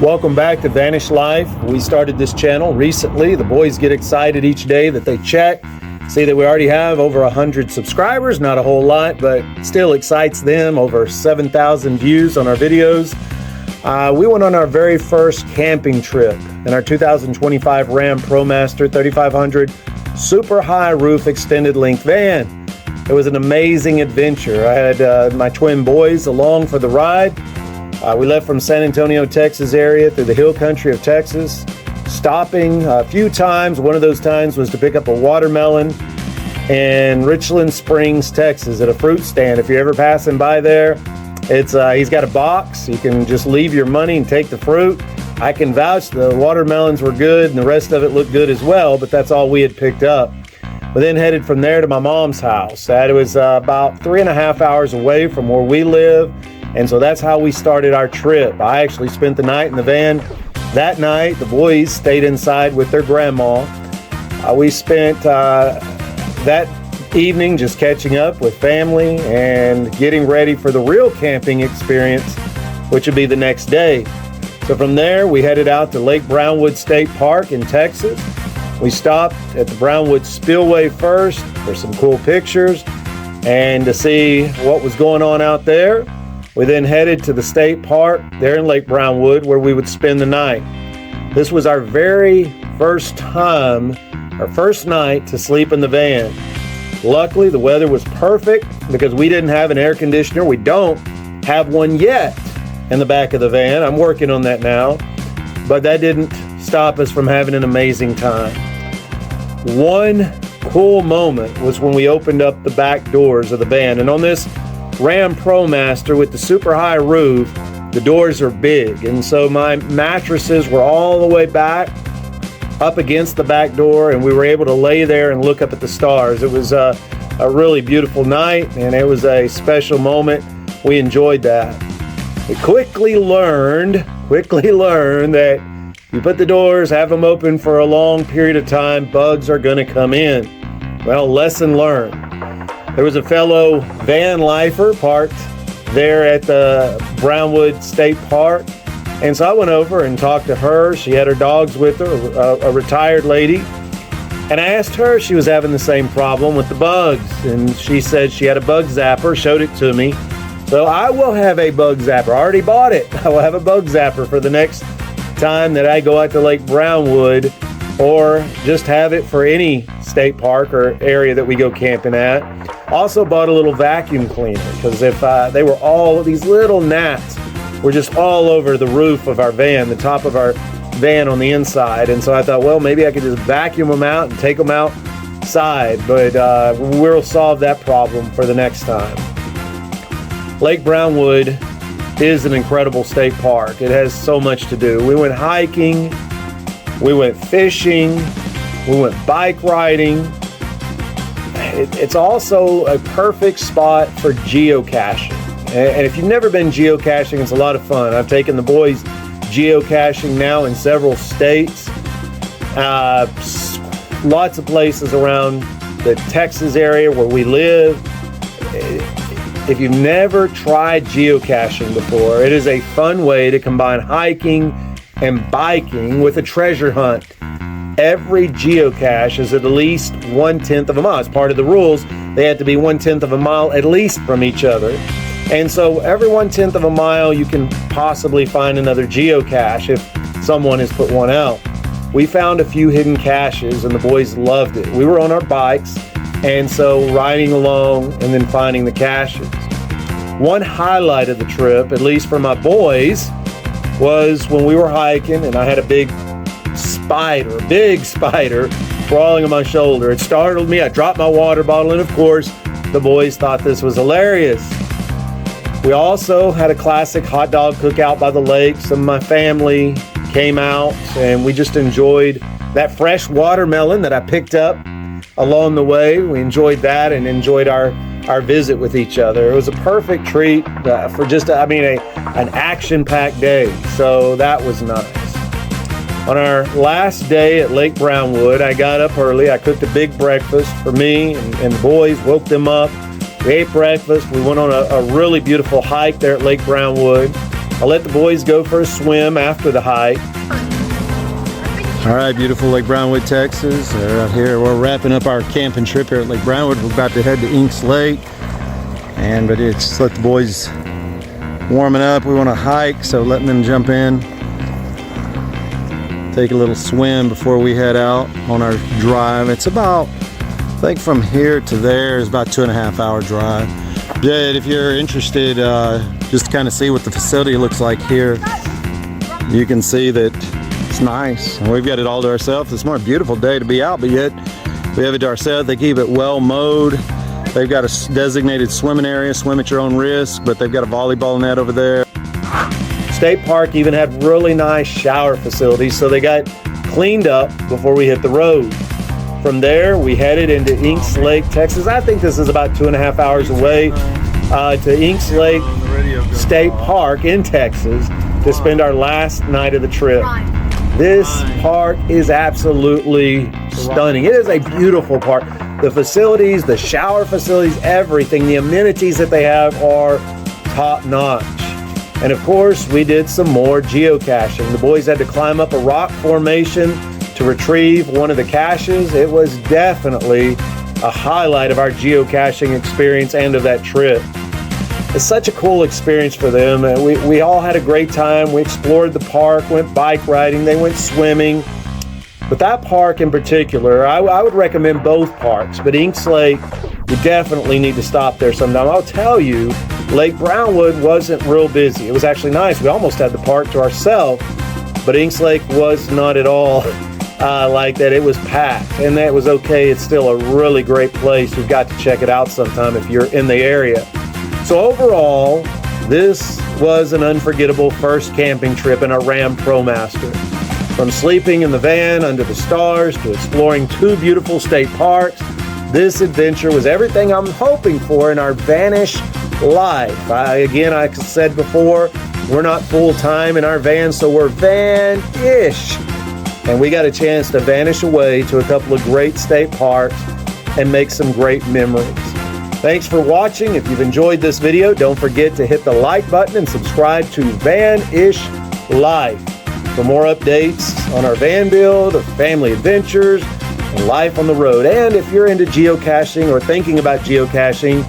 Welcome back to Vanish Life. We started this channel recently. The boys get excited each day that they check, see that we already have over 100 subscribers, not a whole lot, but still excites them. Over 7,000 views on our videos. We went on our very first camping trip in our 2025 Ram ProMaster 3500 super high roof extended length van. It was an amazing adventure. I had my twin boys along for the ride. We left from San Antonio, Texas area through the hill country of Texas, stopping a few times. One of those times was to pick up a watermelon in Richland Springs, Texas at a fruit stand. If you're ever passing by there, he's got a box. You can just leave your money and take the fruit. I can vouch the watermelons were good and the rest of it looked good as well, but that's all we had picked up. We then headed from there to my mom's house. It was about 3.5 hours away from where we live. And so that's how we started our trip. I actually spent the night in the van. That night, the boys stayed inside with their grandma. We spent that evening just catching up with family and getting ready for the real camping experience, which would be the next day. So from there, we headed out to Lake Brownwood State Park in Texas. We stopped at the Brownwood Spillway first for some cool pictures and to see what was going on out there. We then headed to the state park there in Lake Brownwood where we would spend the night. This was our very first time, our first night to sleep in the van. Luckily, the weather was perfect because we didn't have an air conditioner. We don't have one yet in the back of the van. I'm working on that now, but that didn't stop us from having an amazing time. One cool moment was when we opened up the back doors of the van, and on this Ram ProMaster with the super high roof, the doors are big, and so my mattresses were all the way back up against the back door, and we were able to lay there and look up at the stars. It was a really beautiful night, and it was a special moment. We enjoyed that. We quickly learned that you put the doors, have them open for a long period of time, bugs are going to come in. Well, lesson learned. There was a fellow van lifer parked there at the Brownwood State Park. And so I went over and talked to her. She had her dogs with her, a retired lady. And I asked her, she was having the same problem with the bugs. And she said she had a bug zapper, showed it to me. So I will have a bug zapper. I already bought it. I will have a bug zapper for the next time that I go out to Lake Brownwood, or just have it for any state park or area that we go camping at. Also bought a little vacuum cleaner because if they were all, these little gnats were just all over the roof of our van, the top of our van on the inside. And so I thought, well, maybe I could just vacuum them out and take them outside, but we'll solve that problem for the next time. Lake Brownwood is an incredible state park. It has so much to do. We went hiking, we went fishing, we went bike riding. It's also a perfect spot for geocaching. And if you've never been geocaching, it's a lot of fun. I've taken the boys geocaching now in several states. Lots of places around the Texas area where we live. If you've never tried geocaching before, it is a fun way to combine hiking and biking with a treasure hunt. Every geocache is at least 1/10 of a mile. It's part of the rules. They have to be 1/10 of a mile at least from each other. And so every 1/10 of a mile, you can possibly find another geocache if someone has put one out. We found a few hidden caches and the boys loved it. We were on our bikes, and so riding along and then finding the caches. One highlight of the trip, at least for my boys, was when we were hiking and I had a big spider crawling on my shoulder. It startled me. I dropped my water bottle, and of course, the boys thought this was hilarious. We also had a classic hot dog cookout by the lake. Some of my family came out, and we just enjoyed that fresh watermelon that I picked up along the way. We enjoyed that and enjoyed our visit with each other. It was a perfect treat for just, an action-packed day. So that was nice. On our last day at Lake Brownwood, I got up early. I cooked a big breakfast for me and the boys, woke them up. We ate breakfast. We went on a really beautiful hike there at Lake Brownwood. I'll let the boys go for a swim after the hike. All right, beautiful Lake Brownwood, Texas. They're out here. We're wrapping up our camping trip here at Lake Brownwood. We're about to head to Inks Lake, but it's let the boys warming up. We want to hike, so letting them jump in, take a little swim before we head out on our drive. It's about, I think from here to there is about 2.5 hour drive. But if you're interested, just to kind of see what the facility looks like here, you can see that it's nice. And we've got it all to ourselves. It's more a beautiful day to be out, but yet we have it to ourselves. They keep it well mowed. They've got a designated swimming area, swim at your own risk, but they've got a volleyball net over there. State Park even had really nice shower facilities, so they got cleaned up before we hit the road. From there, we headed into Inks Lake, Texas. I think this is about 2.5 hours away to Inks Lake State Park in Texas to spend our last night of the trip. This park is absolutely stunning. It is a beautiful park. The facilities, the shower facilities, everything, the amenities that they have are top notch. And of course, we did some more geocaching. The boys had to climb up a rock formation to retrieve one of the caches. It was definitely a highlight of our geocaching experience and of that trip. It's such a cool experience for them. We all had a great time. We explored the park, went bike riding, they went swimming. But that park in particular, I would recommend both parks, but Inks Lake, we definitely need to stop there sometime. I'll tell you, Lake Brownwood wasn't real busy. It was actually nice. We almost had the park to ourselves, but Inks Lake was not at all like that. It was packed, and that was okay. It's still a really great place. You've got to check it out sometime if you're in the area. So overall, this was an unforgettable first camping trip in our Ram ProMaster. From sleeping in the van under the stars to exploring 2 beautiful state parks, this adventure was everything I'm hoping for in our vanish life. Again, I said before, we're not full-time in our van, so we're van-ish. And we got a chance to vanish away to a couple of great state parks and make some great memories. Thanks for watching. If you've enjoyed this video, don't forget to hit the like button and subscribe to Van-ish Life for more updates on our van build, our family adventures, and life on the road. And if you're into geocaching or thinking about geocaching,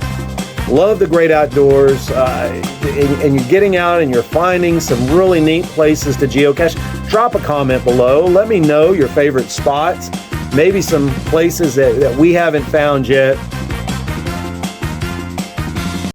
love the great outdoors, and you're getting out and you're finding some really neat places to geocache, drop a comment below. Let me know your favorite spots, maybe some places that we haven't found yet.